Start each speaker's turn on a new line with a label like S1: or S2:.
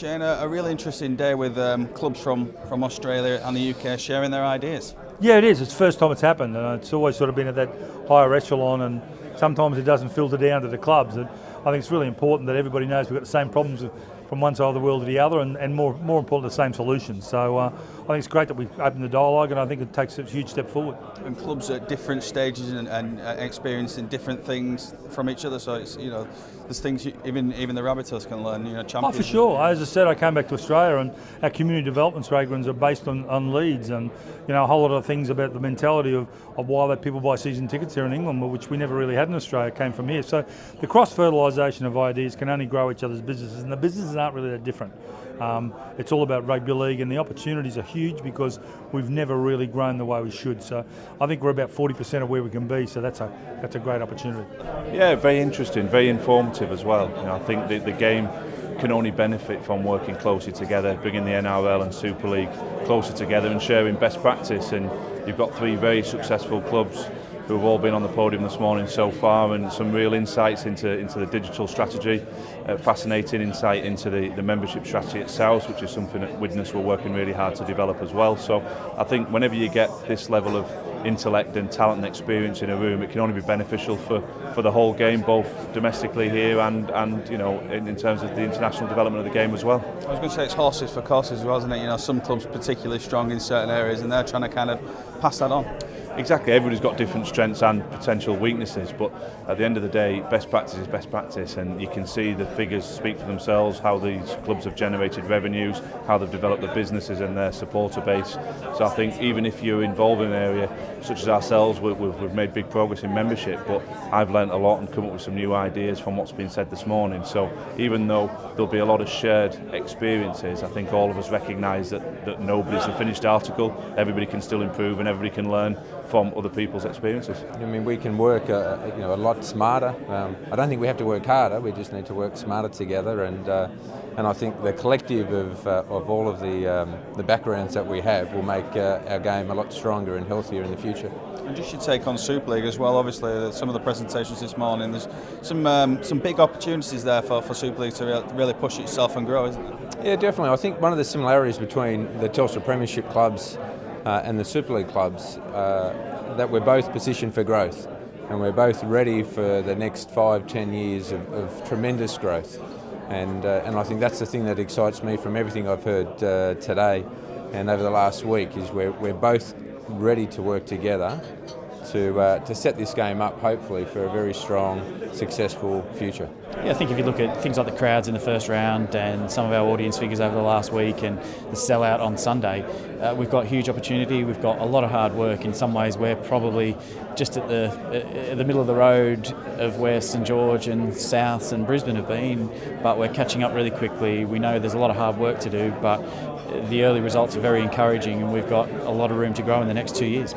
S1: Shane, a really interesting day with clubs from Australia and the UK sharing their ideas.
S2: Yeah, it is. It's the first time it's happened, and it's always sort of been at that higher echelon, and sometimes it doesn't filter down to the clubs. And I think it's really important that everybody knows we've got the same problems from one side of the world to the other, and more important, the same solutions. So I think it's great that we've opened the dialogue, and I think it takes a huge step forward.
S1: And clubs at different stages and experiencing different things from each other. So it's, there's things even the Rabbitohs can learn. Champions.
S2: Oh, for sure. As I said, I came back to Australia, and our community development programs are based on Leeds, and a whole lot of things about the mentality of why that people buy season tickets here in England, which we never really had in Australia, came from here. So the cross-fertilisation of ideas can only grow each other's businesses, and the businesses aren't really that different. It's all about rugby league, and the opportunities are huge because we've never really grown the way we should. So I think we're about 40% of where we can be. So that's a great opportunity.
S3: Yeah, very interesting, very informative as well. I think the game can only benefit from working closely together, bringing the NRL and Super League closer together and sharing best practice. And you've got three very successful clubs who have all been on the podium this morning so far, and some real insights into the digital strategy, fascinating insight into the membership strategy itself, which is something that Widnes were working really hard to develop as well. So I think whenever you get this level of intellect and talent and experience in a room, it can only be beneficial for the whole game, both domestically here and in terms of the international development of the game as well.
S1: I was going to say it's horses for courses as well, isn't it? Some clubs particularly strong in certain areas, and they're trying to kind of pass that on.
S3: Exactly, everybody's got different strengths and potential weaknesses, but at the end of the day, best practice is best practice, and you can see the figures speak for themselves, how these clubs have generated revenues, how they've developed their businesses and their supporter base. So I think even if you're involved in an area such as ourselves, we've made big progress in membership, but I've learnt a lot and come up with some new ideas from what's been said this morning. So even though there'll be a lot of shared experiences, I think all of us recognise that nobody's the finished article. Everybody can still improve and everybody can learn from other people's experiences.
S4: I mean, we can work a lot smarter. I don't think we have to work harder. We just need to work smarter together, and I think the collective of all of the backgrounds that we have will make our game a lot stronger and healthier in the future.
S1: And just your take on Super League as well. Obviously, some of the presentations this morning, there's some big opportunities there for Super League to really push itself and grow, isn't there?
S4: Yeah, definitely. I think one of the similarities between the Telstra Premiership clubs and the Super League clubs, that we're both positioned for growth, and we're both ready for the next 5-10 years of tremendous growth, and I think that's the thing that excites me from everything I've heard today and over the last week, is we're both ready to work together to set this game up, hopefully, for a very strong, successful future.
S5: Yeah, I think if you look at things like the crowds in the first round and some of our audience figures over the last week and the sellout on Sunday, we've got huge opportunity. We've got a lot of hard work. In some ways, we're probably just at the middle of the road of where St George and Souths and Brisbane have been, but we're catching up really quickly. We know there's a lot of hard work to do, but the early results are very encouraging, and we've got a lot of room to grow in the next 2 years.